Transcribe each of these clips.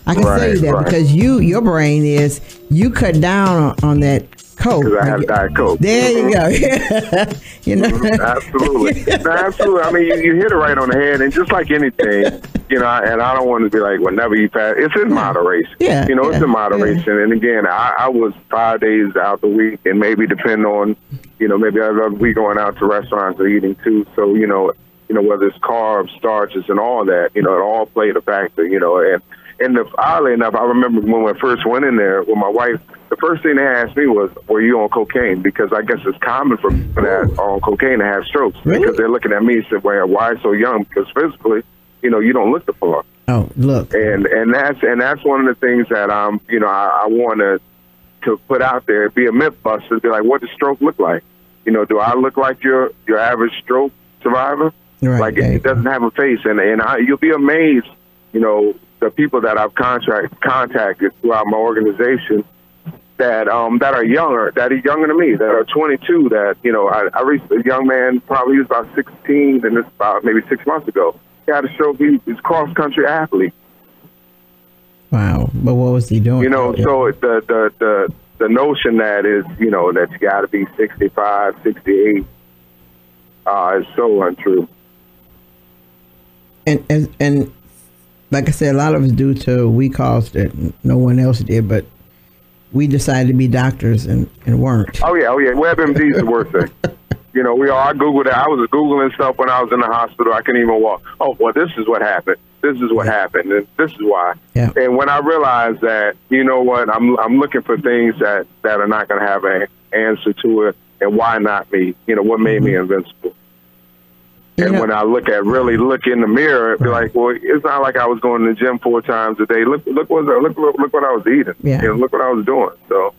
I can say that because your brain is, you cut down on that Coke. Because I have Diet Coke. There you go. You know? Absolutely. No, absolutely. I mean, you hit it right on the head. And just like anything, you know, and I don't want to be like, well, never eat fast. It's in moderation. Yeah. You know, it's in moderation. Yeah. And again, I was 5 days out the week, and maybe depend on, you know, maybe other week going out to restaurants or eating too. So, you know, whether it's carbs, starches, and all that, you know, it all played a factor, you know. And oddly enough, I remember when I first went in there with my wife, the first thing they asked me was, were you on cocaine? Because I guess it's common for people that are on cocaine to have strokes. Really? Because they're looking at me and said, well, why so young? Because physically, you know, you don't look the part. Oh, look. And that's one of the things that you know, I want to put out there, be a myth buster, be like, what does stroke look like? You know, do I look like your average stroke survivor? Right. Like it doesn't have a face, and you'll be amazed, you know, the people that I've contacted throughout my organization that are younger than me, that are 22. That, you know, I reached a young man, probably he was about 16, and this about maybe 6 months ago. He had a stroke. He's a cross country athlete. Wow, but what was he doing? You know, so the notion that is, you know, that you got to be 65, 68 is so untrue. And like I said, a lot of it's due to we caused it. No one else did, but we decided to be doctors and weren't. Oh yeah. WebMD is the worst thing. You know, I Googled it. I was Googling stuff when I was in the hospital. I couldn't even walk. Oh, well, this is what happened. This is what happened. And this is why. Yeah. And when I realized that, you know what, I'm looking for things that are not going to have an answer to it. And why not me? You know, what made me invincible? And when I look in the mirror, be like, well, it's not like I was going to the gym 4 times a day. Look what I was eating. Yeah. You know, look what I was doing. So,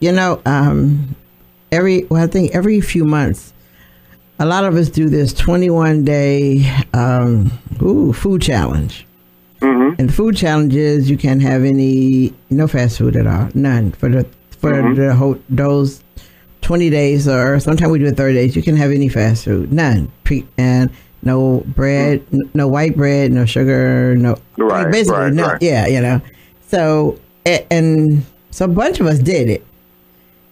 you know, I think every few months, a lot of us do this 21-day food challenge. Mm-hmm. And the food challenge is you can't have no fast food at all, none for those 20 days, or sometimes we do it 30 days. You can have any fast food, none, and no bread, no white bread, no sugar, no. Right, basically, no. Right. Yeah, you know. So and so a bunch of us did it,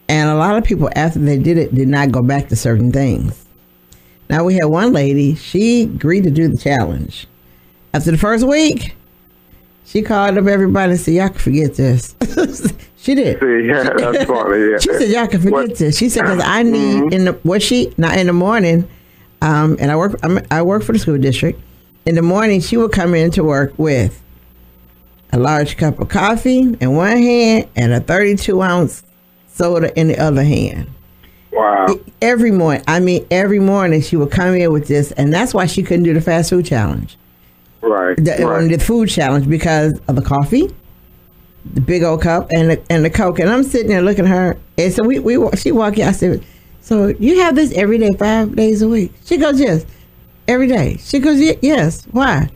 and a lot of people after they did it did not go back to certain things. Now we had one lady. She agreed to do the challenge. After the first week, she called up everybody and said, "Y'all can forget this." She did. Yeah, that's funny. Yeah. She said, "Y'all can forget this." She said, "Because I need in the morning, and I work for the school district. In the morning, she would come in to work with a large cup of coffee in one hand and a 32-ounce soda in the other hand. Wow! Every morning she would come in with this, and that's why she couldn't do the fast food challenge, the food challenge, because of the coffee, the big old cup, and the Coke. And I'm sitting there looking at her, and so she walked in. I said, "So you have this every day, 5 days a week?" She goes, "Yes, every day." She goes, "Yes, why?"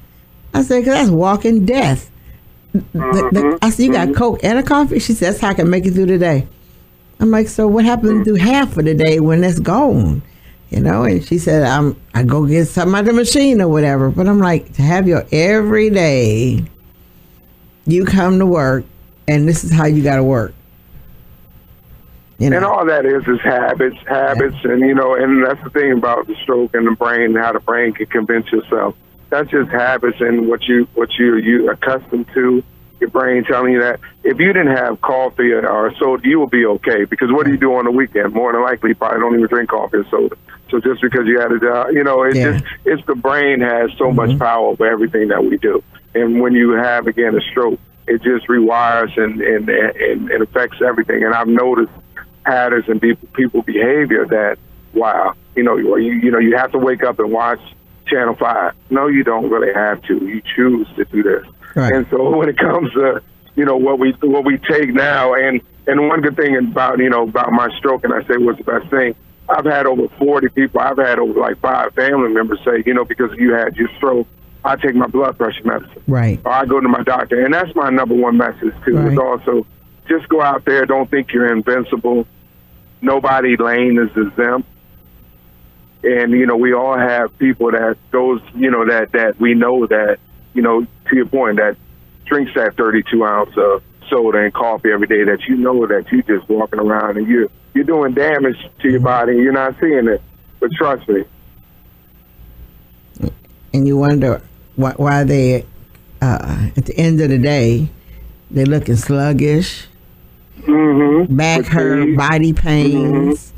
I said, "Because that's walking death." I said, "You got Coke and a coffee?" She said, "That's how I can make it through the day." I'm like, "So what happened to do half of the day when that's gone?" You know, and she said, I go get something out of the machine or whatever. But I'm like, to have your every day, you come to work, and this is how you got to work. You know? And all that is habits, and you know, and that's the thing about the stroke and the brain, how the brain can convince yourself. That's just habits and what you're accustomed to. Your brain telling you that if you didn't have coffee or soda, you will be okay. Because what do you do on the weekend? More than likely, you probably don't even drink coffee or soda. So just because you had a job, you know, it's the brain has so much power over everything that we do. And when you have, again, a stroke, it just rewires and it affects everything. And I've noticed patterns in people behavior that, wow, you have to wake up and watch Channel 5. No, you don't really have to. You choose to do this. Right. And so when it comes to, you know, what we take now, and one good thing about my stroke, and I say what's the best thing, I've had over 40 people, I've had over like 5 family members say, you know, because you had your stroke, I take my blood pressure medicine. Right. Or I go to my doctor. And that's my number one message, too. Right. Is also just go out there. Don't think you're invincible. Nobody lane is exempt. And, you know, we all have people that goes, you know, that we know that, you know, to your point, that drinks that 32 ounce of soda and coffee every day that you know that you just walking around and you're doing damage to your body and you're not seeing it. But trust me. And you wonder why they, at the end of the day, they're looking sluggish, back hurt, body pains.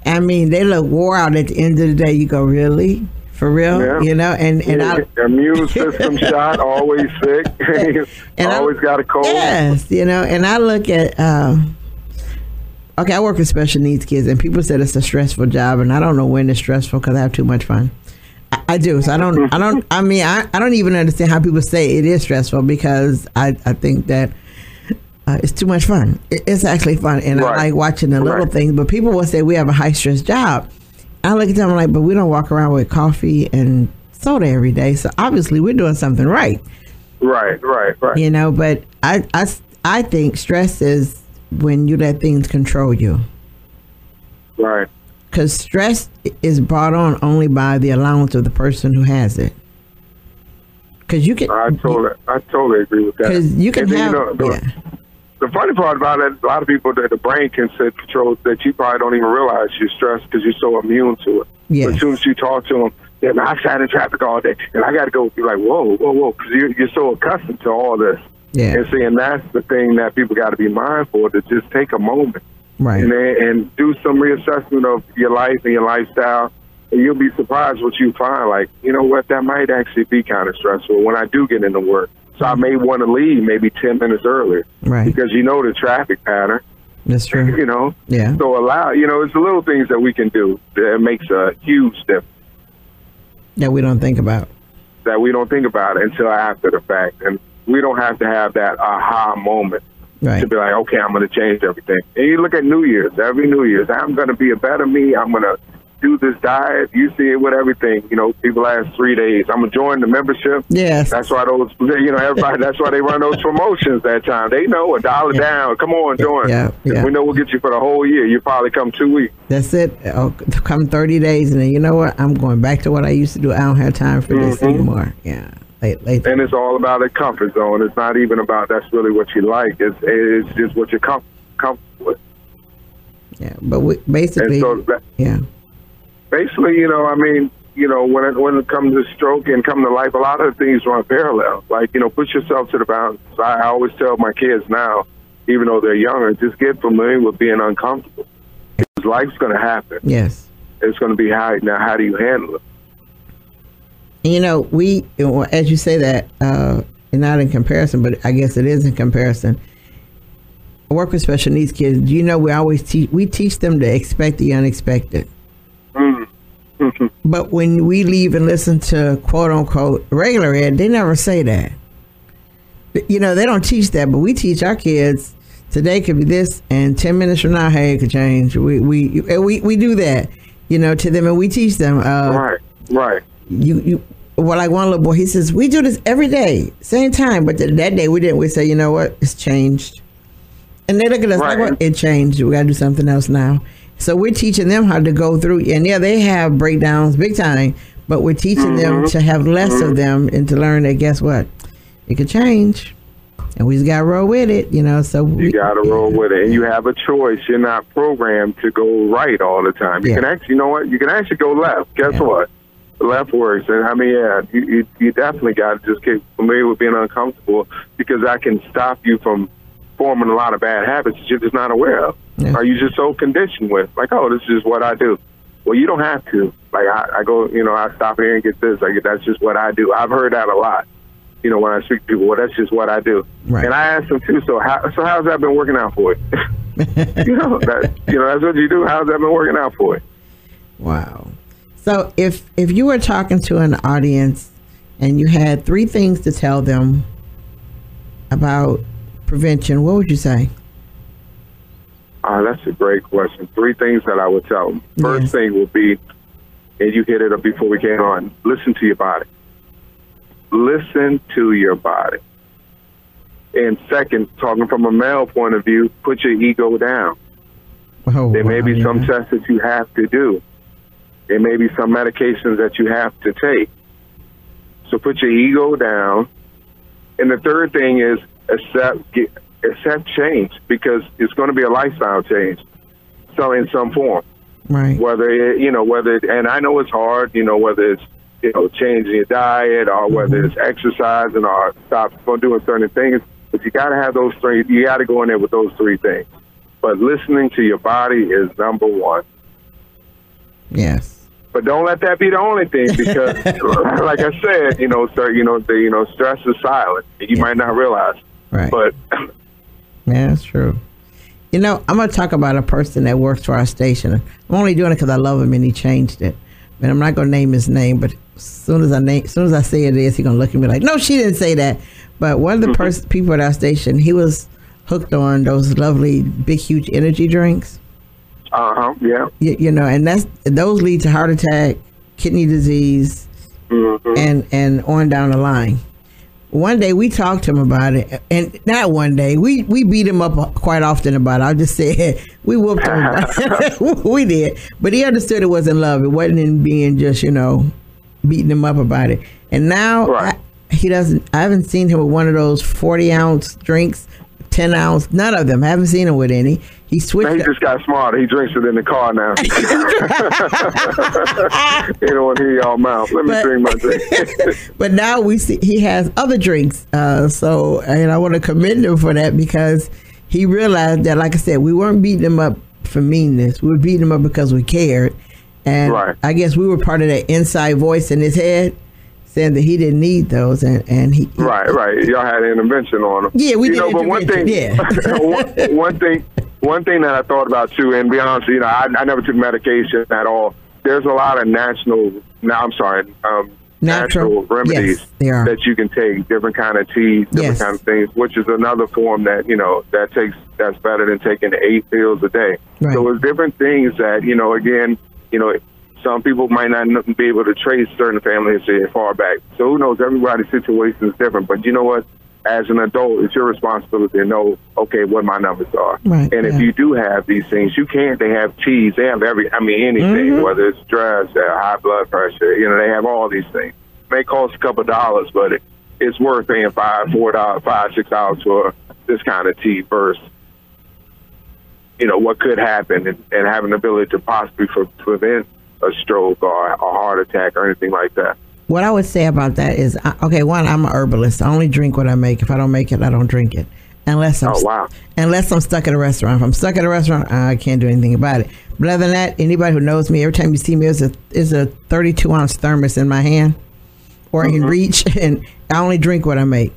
I mean, they look wore out at the end of the day. You go, really? For real? Yeah. You know, and immune system shot, always sick, and always got a cold. Yes, you know, and I look at, okay, I work with special needs kids, and people said it's a stressful job, and I don't know when it's stressful because I have too much fun. I do. So I don't even understand how people say it is stressful because I think that it's too much fun. It's actually fun, and I like watching the little things. But people will say we have a high stress job. I look at them like, but we don't walk around with coffee and soda every day. So obviously we're doing something right. Right. You know, but I think stress is when you let things control you. Right. Because stress is brought on only by the allowance of the person who has it. Because you can. I totally agree with that. Because you can have. The funny part about it, a lot of people that the brain can set controls that you probably don't even realize you're stressed because you're so immune to it. Yes. But as soon as you talk to them, then I sat in traffic all day and I got to go. You're like, whoa, because you're so accustomed to all this. Yeah. And see, and that's the thing that people got to be mindful to just take a moment, right, and do some reassessment of your life and your lifestyle, and you'll be surprised what you find. Like, you know what, that might actually be kind of stressful when I do get into work. So I may want to leave maybe 10 minutes earlier, right? Because you know the traffic pattern. That's true. You know, yeah. So it's the little things that we can do that makes a huge difference. That we don't think about. That we don't think about until after the fact, and we don't have to have that aha moment to be like, okay, I'm going to change everything. And you look at New Year's, every New Year's, I'm going to be a better me. I'm going to do this diet. You see it with everything. You know, people ask 3 days. I'm going to join the membership. Yes. That's why everybody, that's why they run those promotions that time. They know $1 down. Come on, join. Yeah. We know we'll get you for the whole year. You probably come 2 weeks. That's it. Come 30 days. And then, you know what? I'm going back to what I used to do. I don't have time for this anymore. Yeah. Later. And it's all about a comfort zone. It's not even about that's really what you like. It's just what you're comfortable with. Yeah. But basically, Basically, when it comes to stroke and come to life, a lot of things run parallel. Like, put yourself to the balance. I always tell my kids now, even though they're younger, just get familiar with being uncomfortable. Because life's going to happen. Yes. It's going to be how do you handle it? We, as you say that, not in comparison, but I guess it is in comparison. I work with special needs kids. We always teach them to expect the unexpected. But when we leave and listen to quote unquote regular ed, they never say that. They don't teach that, but we teach our kids today could be this, and 10 minutes from now, hey, it could change. We do that, to them, and we teach them. Right. Like one little boy, he says, we do this every day, same time, but that day we didn't. We say, you know what, it's changed, and they look at us like, what? It changed. We got to do something else now. So we're teaching them how to go through, and they have breakdowns big time, but we're teaching them to have less of them and to learn that, guess what? It could change, and we just got to roll with it, so you got to roll with it, and you have a choice. You're not programmed to go right all the time. You can actually, you can actually go left. Guess what? The left works, and you definitely got to just get familiar with being uncomfortable, because that can stop you from forming a lot of bad habits that you're just not aware of. Yeah. Are you just so conditioned with, like, oh, this is what I do? Well, you don't have to. Like, I go, I stop here and get this. Like, that's just what I do. I've heard that a lot. When I speak to people, well, that's just what I do. Right. And I ask them too. So how's that been working out for you? That's what you do. How's that been working out for you? Wow. So if you were talking to an audience and you had 3 things to tell them about prevention, what would you say? That's a great question. 3 things that I would tell them. First thing would be, and you hit it up before we came on, listen to your body. Listen to your body. And second, talking from a male point of view, put your ego down. There may be some tests that you have to do. There may be some medications that you have to take. So put your ego down And the third thing is accept change, because it's going to be a lifestyle change. So in some form, right? Whether and I know it's hard, whether it's changing your diet, or whether it's exercising, or stop doing certain things. But you got to have those three. You got to go in there with those three things. But listening to your body is number one. Yes. But don't let that be the only thing, because, like I said, stress is silent. You might not realize. Right. But yeah, that's true. I'm going to talk about a person that works for our station. I'm only doing it because I love him and he changed it. And I'm not going to name his name, but as soon as I say it is, he's going to look at me like, no, she didn't say that. But one of the people at our station, he was hooked on those lovely, big, huge energy drinks. Yeah. And those lead to heart attack, kidney disease, and on down the line. One day we talked to him about it, and not one day, we beat him up quite often about it. I'll just say we whooped him about it. We did. But he understood it wasn't love. It wasn't in being just, beating him up about it. And now I haven't seen him with one of those 40-ounce drinks, 10-ounce, none of them. I haven't seen him with any. He switched. He just got smarter. He drinks it in the car now. He don't want to hear y'all mouth. Let me drink my drink. But now we see he has other drinks. And I want to commend him for that, because he realized that, like I said, we weren't beating him up for meanness. We were beating him up because we cared. And I guess we were part of that inside voice in his head saying that he didn't need those, and he right. Y'all had an intervention on him. Yeah, we did. But one thing, one thing that I thought about too, and be honest, I never took medication at all. There's a lot of natural remedies that you can take, different kind of teas, different kind of things, which is another form that that's better than taking 8 pills a day. Right. So it's different things that some people might not be able to trace certain family history far back. So who knows? Everybody's situation is different. But you know what? As an adult, it's your responsibility to know, okay, what my numbers are. Right, and if you do have these things, they have teas, they have anything, whether it's stress, high blood pressure, they have all these things. It may cost a couple of dollars, but it's worth paying $5, $6 for this kind of tea versus, what could happen and having the ability to possibly prevent a stroke or a heart attack or anything like that. What I would say about that is, one, I'm an herbalist. I only drink what I make. If I don't make it, I don't drink it. Unless I'm stuck at a restaurant. If I'm stuck at a restaurant, I can't do anything about it. But other than that, anybody who knows me, every time you see me, there's a 32-ounce thermos in my hand or in reach, and I only drink what I make.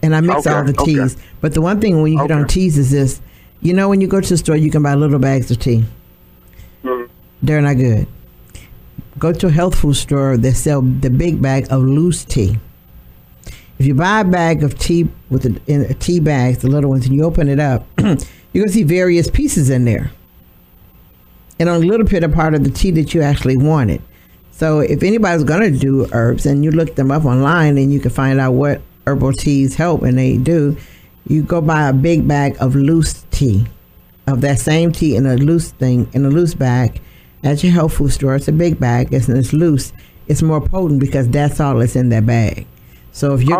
And I mix all the teas. But the one thing when you get on teas is this, when you go to the store, you can buy little bags of tea. They're not good. Go to a health food store, they sell the big bag of loose tea. If you buy a bag of tea in tea bags, the little ones, and you open it up, you're going to see various pieces in there. And only a little bit of part of the tea that you actually wanted. So if anybody's going to do herbs, and you look them up online and you can find out what herbal teas help, and they do, you go buy a big bag of loose tea, of that same tea in a loose bag, at your health food store. It's a big bag, and it's loose. It's more potent because that's all that's in that bag. So if you're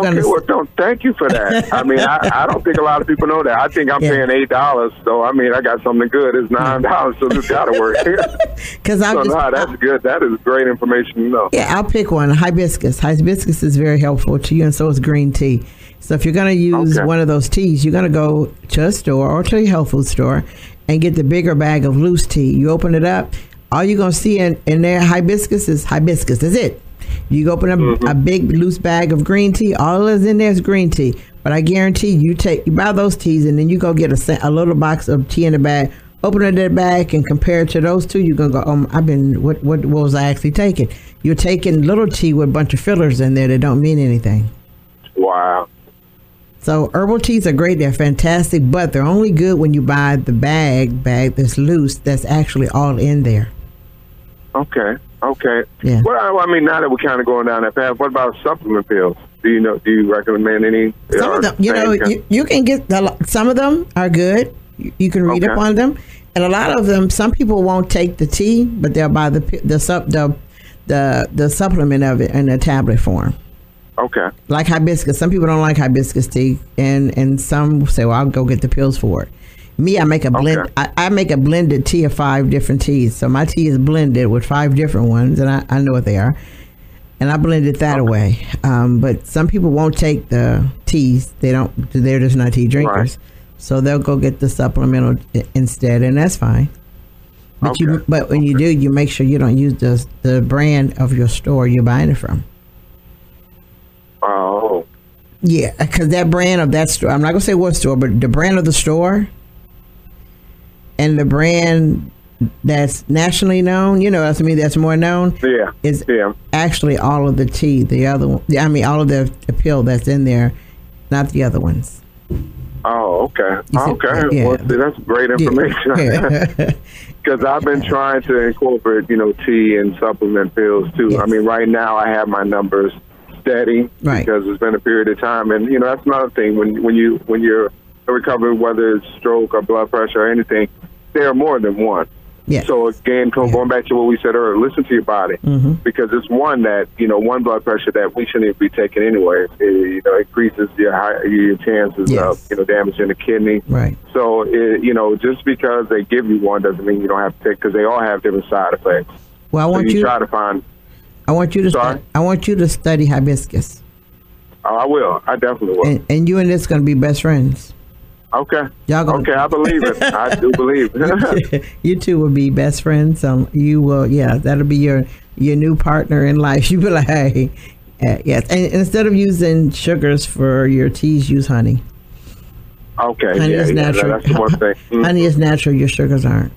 thank you for that. I don't think a lot of people know that. I think I'm paying $8, so I got something good. It's $9, so this got to work. That's good. That is great information to know. Yeah, I'll pick one. Hibiscus. Hibiscus is very helpful to you, and so is green tea. So if you're going to use one of those teas, you're going to go to a store or to a health food store and get the bigger bag of loose tea. You open it up. All you're going to see in there, hibiscus is hibiscus. That's it. You open up a big loose bag of green tea. All that's in there is green tea. But I guarantee you buy those teas, and then you go get a little box of tea in the bag. Open up that bag and compare it to those two. You're going to go, what was I actually taking? You're taking little tea with a bunch of fillers in there that don't mean anything. Wow. So herbal teas are great. They're fantastic, but they're only good when you buy the bag that's loose, that's actually all in there. Okay. Yeah. Well, now that we're kind of going down that path, what about supplement pills? Do you recommend any? Some of them, you can get some of them are good. You can read up on them, and a lot of them. Some people won't take the tea, but they'll buy the supplement of it in a tablet form. Okay. Like hibiscus. Some people don't like hibiscus tea, and some say, well, I'll go get the pills for it. Me, I make a blend. Okay. I make a blended tea of 5 different teas. So my tea is blended with 5 different ones, and I know what they are. And I blended that away. But some people won't take the teas. They're just not tea drinkers. Right. So they'll go get the supplemental instead, and that's fine. But but when you do, you make sure you don't use the brand of your store you're buying it from. Oh. Yeah, because that brand of that store, I'm not going to say what store, but the brand of the store and the brand that's nationally known, that's more known, is actually all of the tea. The other one, all of the pill that's in there, not the other ones. Oh, okay. Okay. Yeah. Well, see, that's great information. Because I've been trying to incorporate, tea and supplement pills too. Yes. Right now I have my numbers steady because it's been a period of time, and that's another thing when you're recovering, whether it's stroke or blood pressure or anything, there are more than one. Yes. So again, going back to what we said earlier, listen to your body, because it's one that one blood pressure that we shouldn't be taking anyway. It increases your chances of damaging the kidney. Right. So just because they give you one doesn't mean you don't have to take, because they all have different side effects. Well, I want you to try to find. I want you to study hibiscus. Oh, I will. I definitely will. And you and this going to be best friends. Okay. Okay, I believe it. I do believe it. You two will be best friends. You will. Yeah, that'll be your new partner in life. You be like, hey, yes. And instead of using sugars for your teas, use honey. Okay. Honey is natural. That's the one thing. Honey is natural. Your sugars aren't.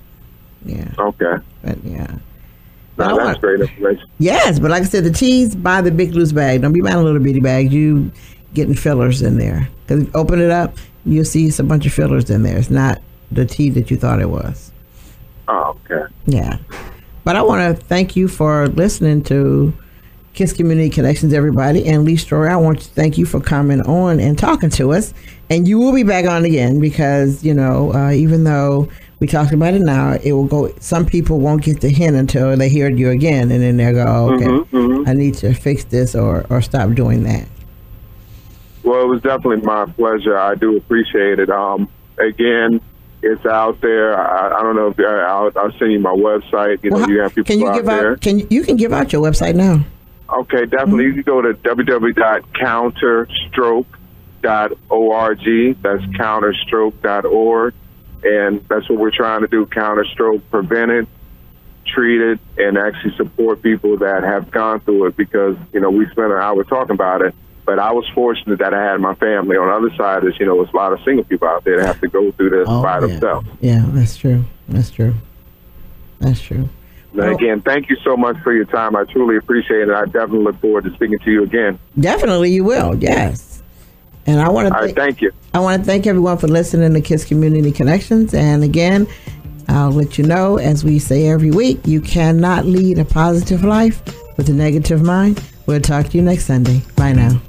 Yeah. Okay. But yeah. No, that's great information. Yes, but like I said, the teas, buy the big loose bag. Don't be buying a little bitty bag. You getting fillers in there. Because if you open it up, you'll see a bunch of fillers in there. It's not the tea that you thought it was. Oh, okay. Yeah. But I want to thank you for listening to KISS Community Connections, everybody. And Lee Stroy, I want to thank you for coming on and talking to us. And you will be back on again because, even though we talked about it now, it will go. Some people won't get the hint until they hear you again. And then they'll go, oh, okay, I need to fix this or stop doing that. Well, it was definitely my pleasure. I do appreciate it. Again, it's out there. I don't know if I'll send you my website. You have people out there. You can give out your website now. Okay, definitely. You can go to www.counterstroke.org. That's counterstroke.org. And that's what we're trying to do, counter stroke, prevent it, treat it, and actually support people that have gone through it, because, we spent an hour talking about it. But I was fortunate that I had my family. On the other side is, there's a lot of single people out there that have to go through this by themselves. Yeah, that's true. That's true. That's true. And again, thank you so much for your time. I truly appreciate it. I definitely look forward to speaking to you again. Definitely you will, yes. And I want to thank you. I want to thank everyone for listening to KISS Community Connections. And again, I'll let you know, as we say every week, you cannot lead a positive life with a negative mind. We'll talk to you next Sunday. Bye now.